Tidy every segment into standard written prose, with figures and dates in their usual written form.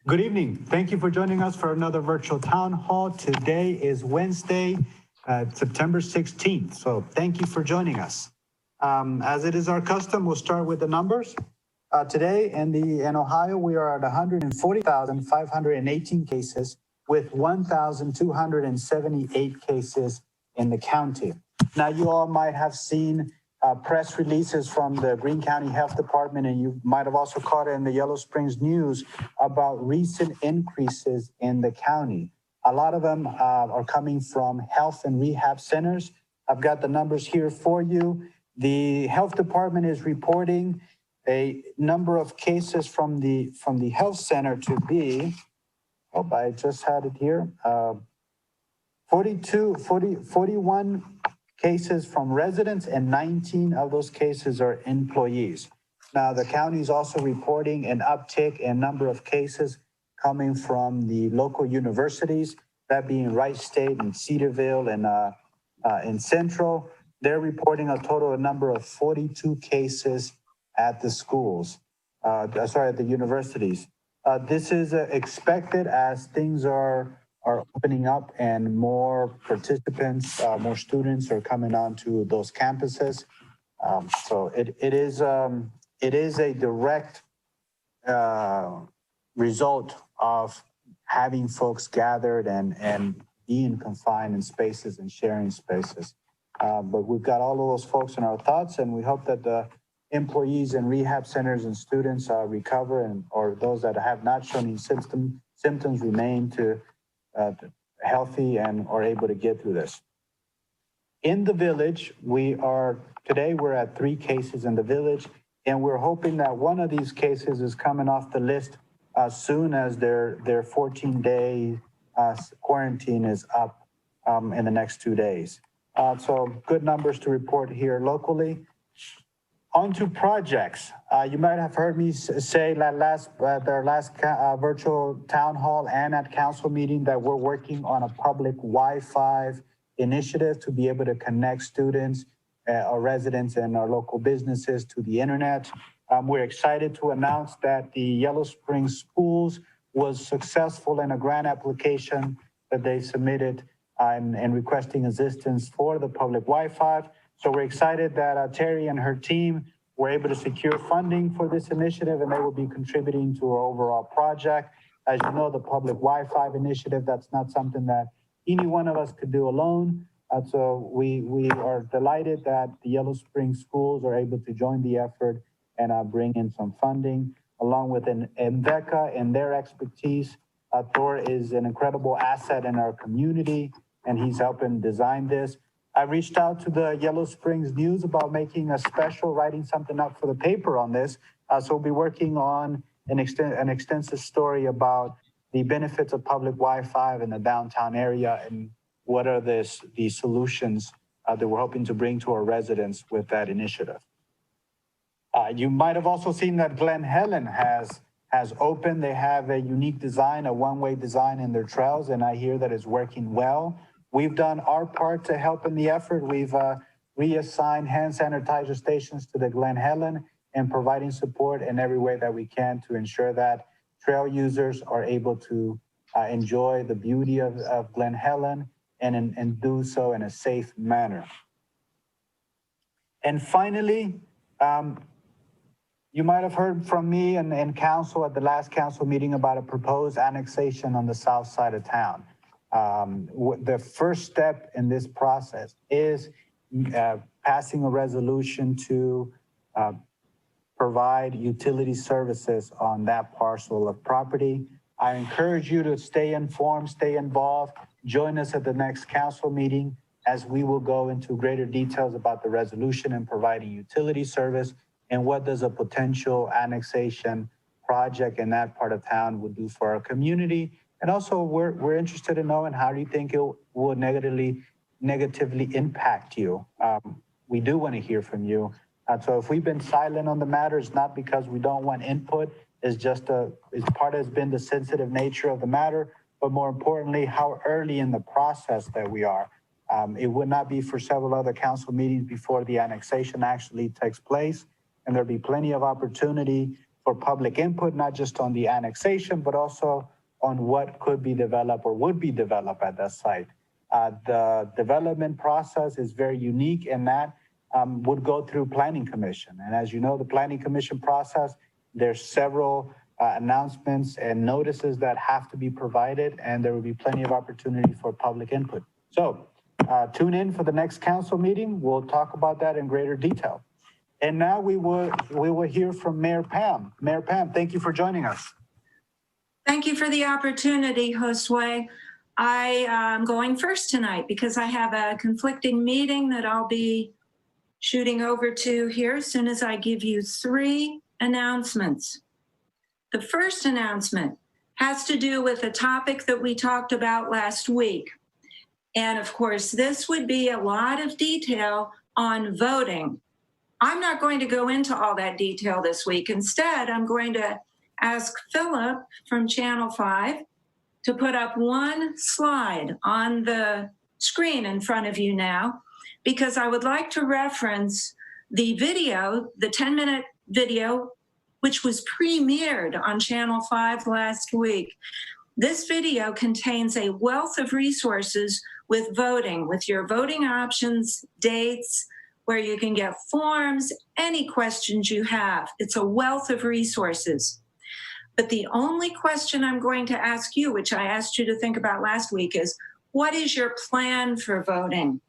Good evening. Thank you for joining us for another virtual town hall. Today is Wednesday, September 16th. So thank you for joining us. As it is our custom, we'll start with the numbers. Today in Ohio, we are at 140,518 cases with 1,278 cases in the county. Now, you all might have seen press releases from the Greene County Health Department, and you might have also caught it in the Yellow Springs News about recent increases in the county. A lot of them are coming from health and rehab centers. I've got the numbers here for you. The health department is reporting a number of cases from the health center to be, I just had it here, 41 cases from residents, and 19 of those cases are employees. Now, the county is also reporting an uptick in number of cases coming from the local universities, that being Wright State and Cedarville and in Central. They're reporting a total number of 42 cases at the schools, at the universities. This is expected as things are opening up and more participants, more students are coming onto those campuses. So it is a direct result of having folks gathered and being confined in spaces and sharing spaces. But we've got all of those folks in our thoughts, and we hope that the employees in rehab centers and students recover, or those that have not shown any symptoms remain to healthy and are able to get through this. In the village, today we're at 3 cases in the village, and we're hoping that one of these cases is coming off the list as soon as their 14-day quarantine is up in the next 2 days. So good numbers to report here locally. On to projects. You might have heard me say that their last virtual town hall and at council meeting that we're working on a public Wi-Fi initiative to be able to connect students or residents and our local businesses to the internet. We're excited to announce that the Yellow Springs Schools was successful in a grant application that they submitted and requesting assistance for the public Wi-Fi. So we're excited that Terry and her team were able to secure funding for this initiative, and they will be contributing to our overall project. As you know, the public Wi-Fi initiative, that's not something that any one of us could do alone. So we are delighted that the Yellow Springs Schools are able to join the effort and bring in some funding, along with Enveca and their expertise. Thor is an incredible asset in our community, and he's helping design this. I reached out to the Yellow Springs News about making a special, writing something up for the paper on this. So we'll be working on an extensive story about the benefits of public Wi-Fi in the downtown area and what are the solutions that we're hoping to bring to our residents with that initiative. You might have also seen that Glen Helen has opened. They have a unique design, a one-way design in their trails, and I hear that it's working well. We've done our part to help in the effort. We've reassigned hand sanitizer stations to the Glen Helen and providing support in every way that we can to ensure that trail users are able to enjoy the beauty of Glen Helen and do so in a safe manner. And finally, you might have heard from me and council at the last council meeting about a proposed annexation on the south side of town. The first step in this process is passing a resolution to provide utility services on that parcel of property. I encourage you to stay informed, stay involved, join us at the next council meeting as we will go into greater details about the resolution and providing utility service and what does a potential annexation project in that part of town would do for our community. And also, we're interested in knowing how do you think it will negatively impact you. We do want to hear from you. So if we've been silent on the matter, it's not because we don't want input. It's part has been the sensitive nature of the matter, but more importantly, how early in the process that we are. It would not be for several other council meetings before the annexation actually takes place, and there'll be plenty of opportunity for public input, not just on the annexation, but also on what could be developed or would be developed at that site. The development process is very unique in that would go through Planning Commission. And as you know, the Planning Commission process, there's several announcements and notices that have to be provided, and there will be plenty of opportunity for public input. So tune in for the next council meeting. We'll talk about that in greater detail. And now we will hear from Mayor Pam. Mayor Pam, thank you for joining us. Thank you for the opportunity, Josue. I am going first tonight because I have a conflicting meeting that I'll be shooting over to here as soon as I give you 3 announcements. The first announcement has to do with a topic that we talked about last week. And of course, this would be a lot of detail on voting. I'm not going to go into all that detail this week. Instead, I'm going to ask Philip from Channel 5 to put up one slide on the screen in front of you now, because I would like to reference the video, the 10-minute video, which was premiered on Channel 5 last week. This video contains a wealth of resources with voting, with your voting options, dates, where you can get forms, any questions you have. It's a wealth of resources. But the only question I'm going to ask you, which I asked you to think about last week, is what is your plan for voting?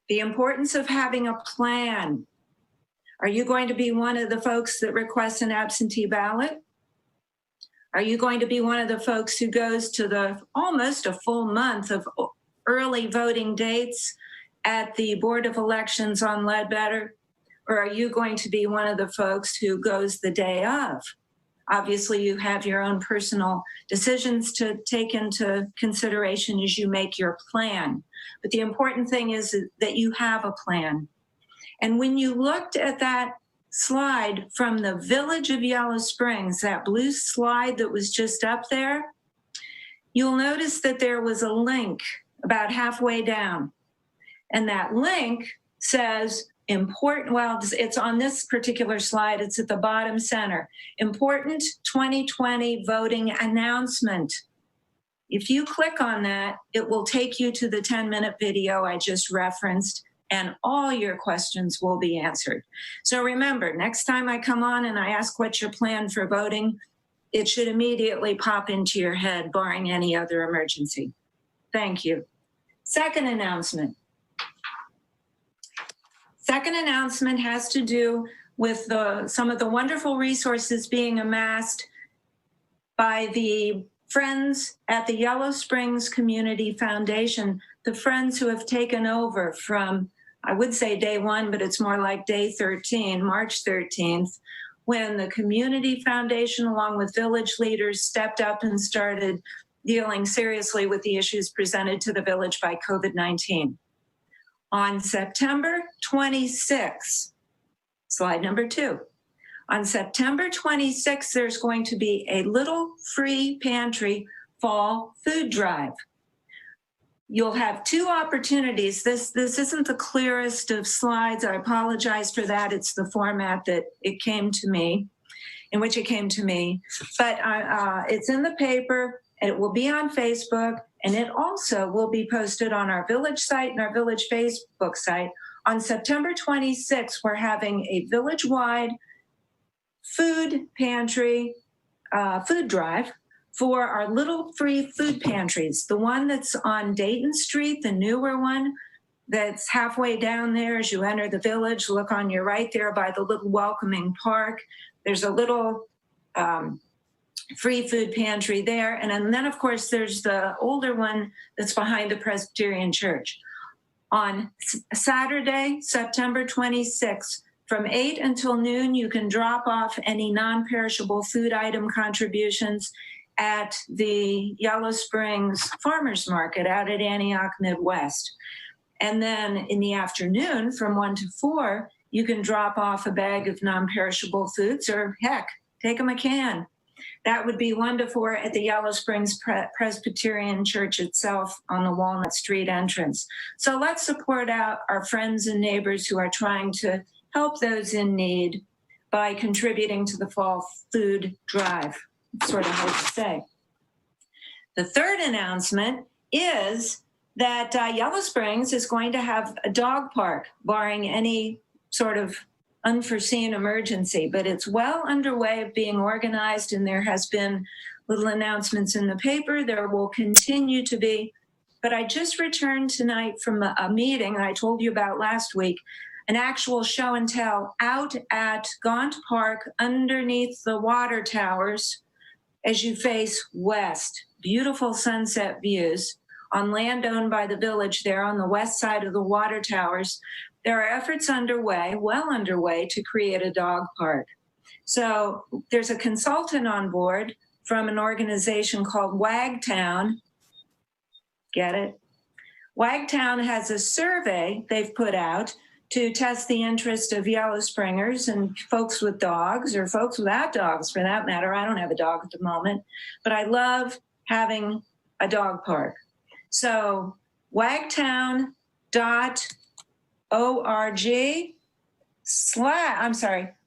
The importance of having a plan. Are you going to be one of the folks that requests an absentee ballot? Are you going to be one of the folks who goes to the almost a full month of early voting dates at the Board of Elections on Ledbetter? Or are you going to be one of the folks who goes the day of? Obviously, you have your own personal decisions to take into consideration as you make your plan. But the important thing is that you have a plan. And when you looked at that slide from the village of Yellow Springs, that blue slide that was just up there, you'll notice that there was a link about halfway down. And that link says, important, well, it's on this particular slide, it's at the bottom center. Important 2020 voting announcement. If you click on that, it will take you to the 10-minute video I just referenced, and all your questions will be answered. So remember, next time I come on and I ask what's your plan for voting, it should immediately pop into your head, barring any other emergency. Thank you. Second announcement. Second announcement has to do with some of the wonderful resources being amassed by the friends at the Yellow Springs Community Foundation, the friends who have taken over from, I would say day 1, but it's more like day 13, March 13th, when the Community Foundation, along with village leaders, stepped up and started dealing seriously with the issues presented to the village by COVID-19. On September 26, slide number 2, on September 26, there's going to be a little free pantry fall food drive. You'll have 2 opportunities. This isn't the clearest of slides. I apologize for that. It's the format that it came to me, in which it came to me. But it's in the paper, and it will be on Facebook, and it also will be posted on our village site and our village Facebook site. On September 26th, we're having a village-wide food pantry, food drive for our little free food pantries. The one that's on Dayton Street, the newer one, that's halfway down there as you enter the village. Look on your right there by the little welcoming park. There's a little free food pantry there. And then, of course, there's the older one that's behind the Presbyterian Church. On Saturday, September 26th, from 8 until noon, you can drop off any non-perishable food item contributions at the Yellow Springs Farmers Market out at Antioch Midwest. And then in the afternoon, from 1 to 4, you can drop off a bag of non-perishable foods, or heck, take them a can. That would be 1 to 4 at the Yellow Springs Presbyterian Church itself on the Walnut Street entrance. So let's support out our friends and neighbors who are trying to help those in need by contributing to the fall food drive. Sort of hard to say. The third announcement is that Yellow Springs is going to have a dog park, barring any sort of unforeseen emergency, but it's well underway of being organized, and there has been little announcements in the paper. There will continue to be. But I just returned tonight from a meeting I told you about last week, an actual show and tell out at Gaunt Park underneath the water towers as you face west. Beautiful sunset views on land owned by the village there on the west side of the water towers. There are efforts underway, well underway, to create a dog park. So there's a consultant on board from an organization called Wagtown. Get it? Wagtown has a survey they've put out to test the interest of Yellow Springers and folks with dogs, or folks without dogs for that matter. I don't have a dog at the moment, but I love having a dog park. So wagtown.org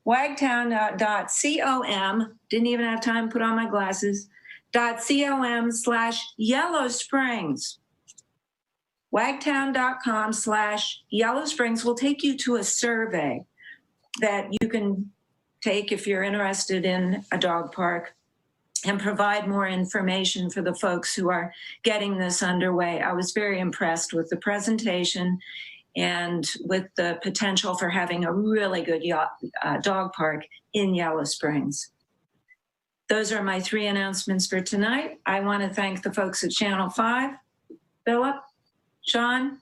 wagtown.com, didn't even have time to put on my glasses, .com/Yellow Springs. Wagtown.com/Yellow Springs will take you to a survey that you can take if you're interested in a dog park and provide more information for the folks who are getting this underway. I was very impressed with the presentation and with the potential for having a really good dog park in Yellow Springs. Those are my three announcements for tonight. I want to thank the folks at Channel 5, Philip, Sean,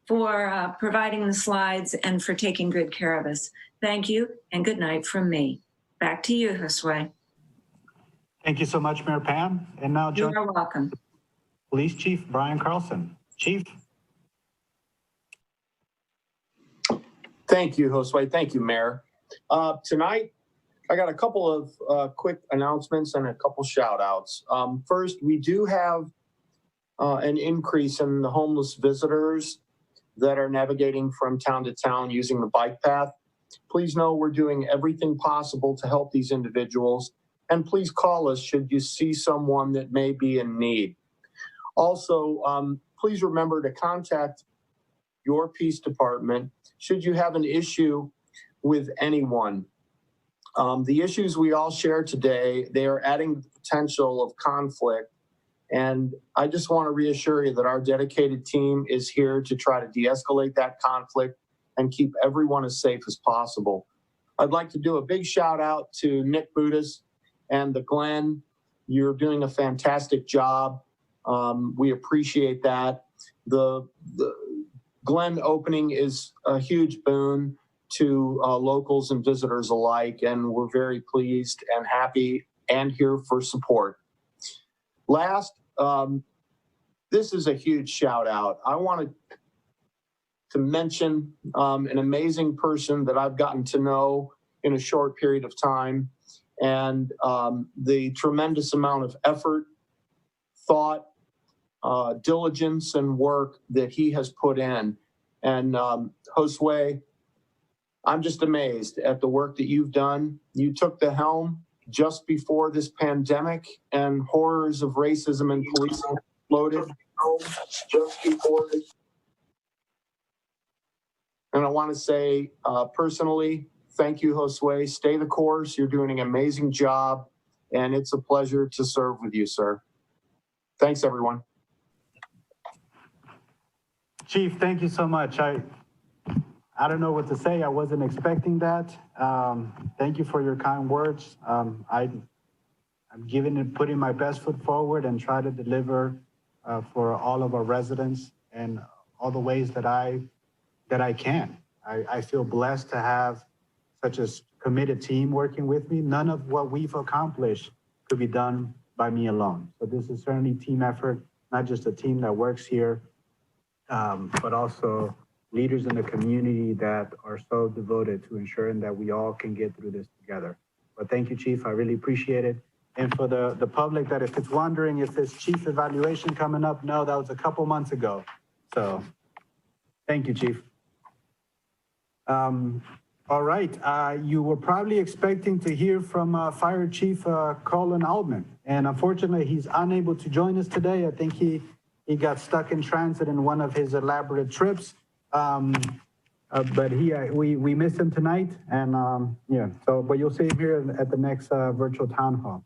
for providing the slides and for taking good care of us. Thank you and good night from me. Back to you, Josue. Thank you so much, Mayor Pam. And now, You are welcome. Police Chief Brian Carlson. Chief. Thank you, Josue. Thank you, Mayor. Tonight, I got a couple of quick announcements and a couple shout outs. First, we do have an increase in the homeless visitors that are navigating from town to town using the bike path. Please know we're doing everything possible to help these individuals, and please call us should you see someone that may be in need. Also, please remember to contact your peace department should you have an issue with anyone. The issues we all share today, they are adding the potential of conflict. And I just want to reassure you that our dedicated team is here to try to de-escalate that conflict and keep everyone as safe as possible. I'd like to do a big shout out to Nick Budis and the Glen. You're doing a fantastic job. We appreciate that. The Glen opening is a huge boon to locals and visitors alike, and we're very pleased and happy and here for support. Last, this is a huge shout out. I wanted to mention an amazing person that I've gotten to know in a short period of time, and the tremendous amount of effort, thought, diligence, and work that he has put in. And Josue, I'm just amazed at the work that you've done. You took the helm just before this pandemic and horrors of racism and policing exploded just before this. And I want to say personally, thank you, Josue. Stay the course. You're doing an amazing job, and it's a pleasure to serve with you, sir. Thanks, everyone. Chief, thank you so much. I don't know what to say. I wasn't expecting that. Thank you for your kind words. I'm giving and putting my best foot forward and try to deliver for all of our residents and all the ways that I can. I feel blessed to have such a committed team working with me. None of what we've accomplished could be done by me alone. So this is certainly a team effort, not just a team that works here, but also leaders in the community that are so devoted to ensuring that we all can get through this together. But thank you, Chief. I really appreciate it. And for the public that if it's wondering if this chief evaluation coming up, no, that was a couple months ago. So thank you, Chief. All right, you were probably expecting to hear from Fire Chief Colin Altman, and unfortunately, he's unable to join us today. I think he got stuck in transit in one of his elaborate trips. But we missed him tonight, and yeah. So, but you'll see him here at the next virtual town hall.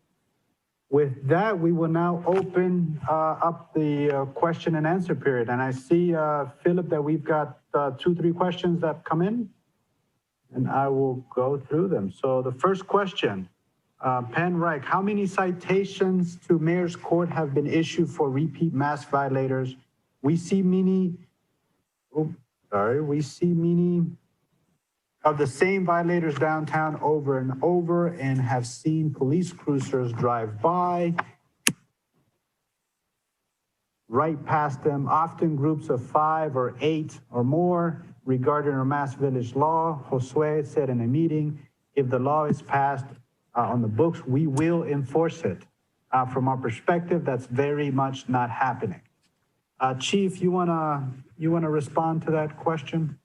With that, we will now open up the question and answer period. And I see, Philip, that we've got 2-3 questions that come in, and I will go through them. So the first question, Penn Reich, how many citations to Mayor's Court have been issued for repeat mask violators? We see many of the same violators downtown over and over, and have seen police cruisers drive by, right past them, often groups of 5 or 8 or more. Regarding our Mask Village law, Josue said in a meeting, if the law is passed on the books, we will enforce it. From our perspective, that's very much not happening. Chief, you wanna respond to that question?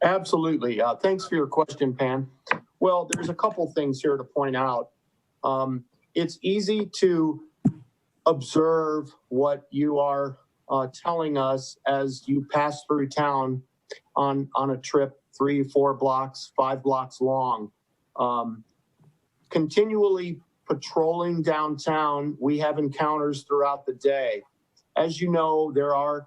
Absolutely. Thanks for your question, Pan. Well, there's a couple things here to point out. It's easy to observe what you are telling us as you pass through town on a trip 3, 4 blocks, 5 blocks long. Continually patrolling downtown, we have encounters throughout the day. As you know, there are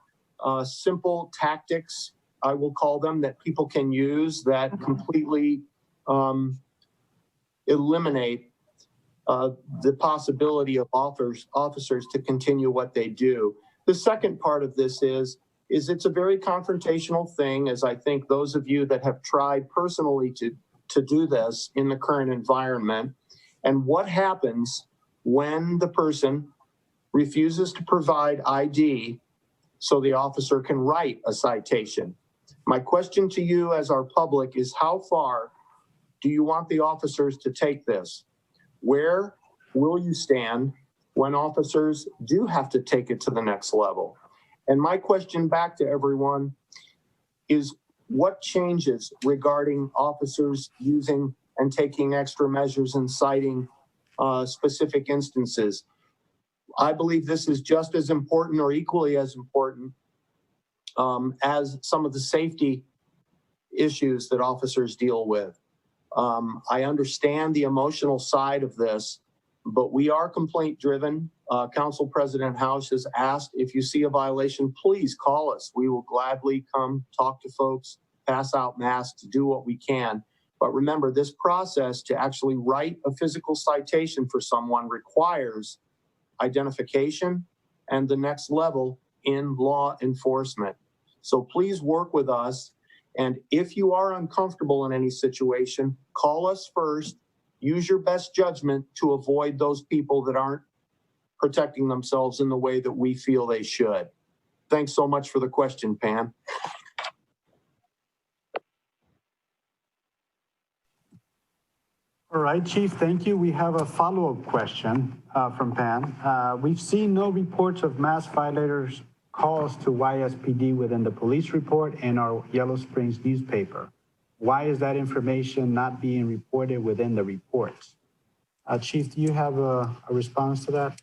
simple tactics, I will call them, that people can use that completely eliminate the possibility of officers to continue what they do. The second part of this is it's a very confrontational thing, as I think those of you that have tried personally to do this in the current environment. And what happens when the person refuses to provide ID so the officer can write a citation? My question to you as our public is, how far do you want the officers to take this? Where will you stand when officers do have to take it to the next level? And my question back to everyone is, what changes regarding officers using and taking extra measures and citing specific instances? I believe this is just as important or equally as important as some of the safety issues that officers deal with. I understand the emotional side of this, but we are complaint driven. Council President House has asked, if you see a violation, please call us. We will gladly come talk to folks, pass out masks, do what we can. But remember, this process to actually write a physical citation for someone requires identification and the next level in law enforcement. So please work with us. And if you are uncomfortable in any situation, call us first. Use your best judgment to avoid those people that aren't protecting themselves in the way that we feel they should. Thanks so much for the question, Pam. All right, Chief, thank you. We have a follow-up question from Pam. We've seen no reports of mass violators calls to YSPD within the police report and our Yellow Springs newspaper. Why is that information not being reported within the reports? Chief, do you have a response to that?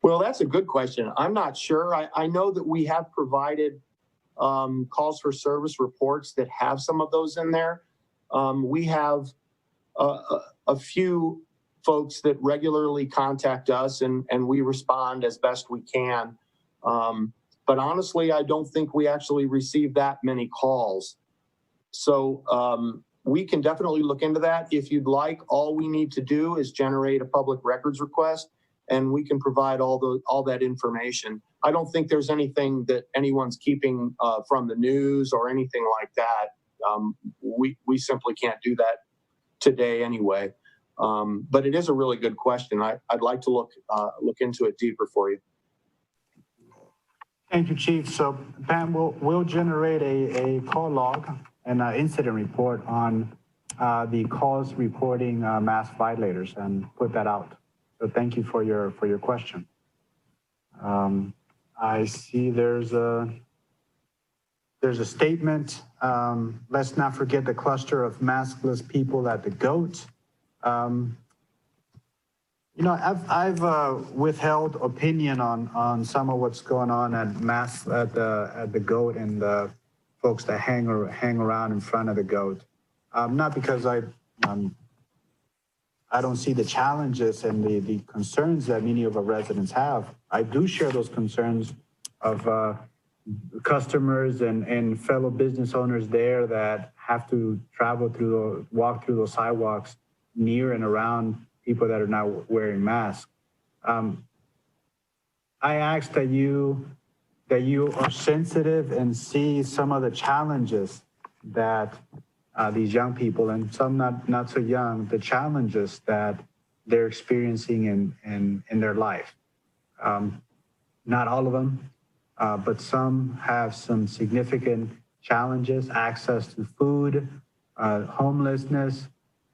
Well, that's a good question. I'm not sure. I know that we have provided calls for service reports that have some of those in there. We have a few folks that regularly contact us and we respond as best we can. But honestly, I don't think we actually receive that many calls. So we can definitely look into that. If you'd like, all we need to do is generate a public records request and we can provide all that information. I don't think there's anything that anyone's keeping from the news or anything like that. We simply can't do that today anyway. But it is a really good question. I'd like to look into it deeper for you. Thank you, Chief. So Pam, we'll generate a call log and an incident report on the calls reporting mass violators and put that out. So thank you for your question. I see there's there's a statement. Let's not forget the cluster of maskless people at the GOAT. You know, I've withheld opinion on some of what's going on at the GOAT and the folks that hang around in front of the GOAT. Not because I don't see the challenges and the concerns that many of our residents have. I do share those concerns of customers and fellow business owners there that have to walk through those sidewalks near and around people that are not wearing masks. I ask that you are sensitive and see some of the challenges that these young people, and some not so young, the challenges that they're experiencing in their life. Not all of them, but some have some significant challenges: access to food, homelessness,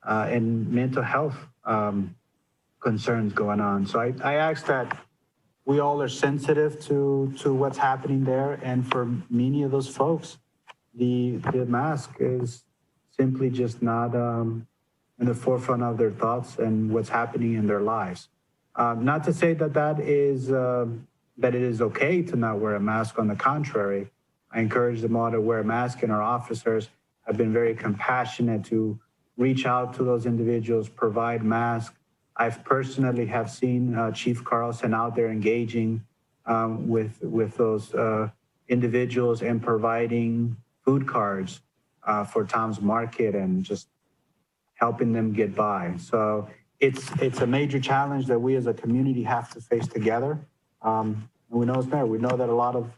and mental health concerns going on. So I ask that we all are sensitive to what's happening there. And for many of those folks, the mask is simply just not in the forefront of their thoughts and what's happening in their lives. Not to say that it is okay to not wear a mask. On the contrary, I encourage them all to wear a mask, and our officers have been very compassionate to reach out to those individuals, provide masks. I've personally have seen Chief Carlson out there engaging with those individuals and providing food cards for Tom's Market and just helping them get by. So it's a major challenge that we as a community have to face together. And we know it's there. We know that a lot of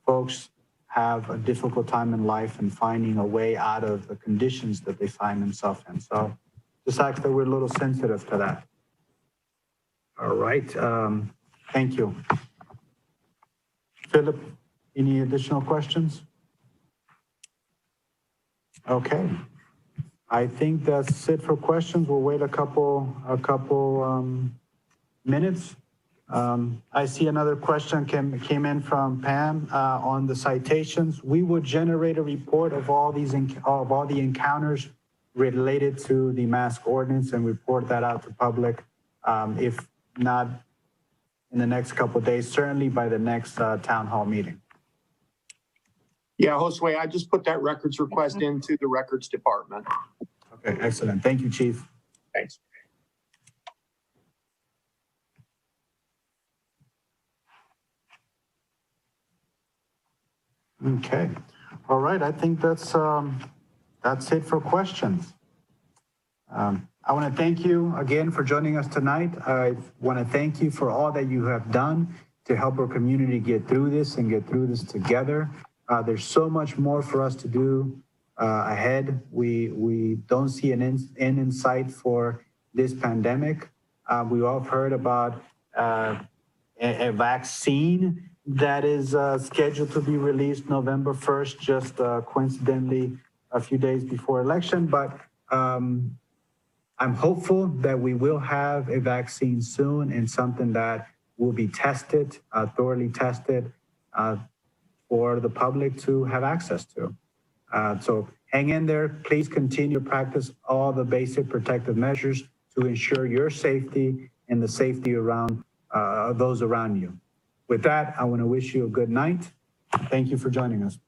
folks have a difficult time in life and finding a way out of the conditions that they find themselves in. So just ask that we're a little sensitive to that. All right. Thank you. Philip, any additional questions? Okay. I think that's it for questions. We'll wait a couple minutes. I see another question came in from Pam on the citations. We would generate a report of all the encounters related to the mask ordinance and report that out to public. If not in the next couple of days, certainly by the next town hall meeting. Yeah, Josue, I just put that records request into the records department. Okay, excellent. Thank you, Chief. Thanks. Okay. All right. I think that's it for questions. I want to thank you again for joining us tonight. I want to thank you for all that you have done to help our community get through this and get through this together. There's so much more for us to do ahead. We don't see an end in sight for this pandemic. We all have heard about a vaccine that is scheduled to be released November 1st, just coincidentally a few days before election. But I'm hopeful that we will have a vaccine soon, and something that will be tested, thoroughly tested, for the public to have access to. So hang in there. Please continue to practice all the basic protective measures to ensure your safety and the safety around those around you. With that, I want to wish you a good night. Thank you for joining us.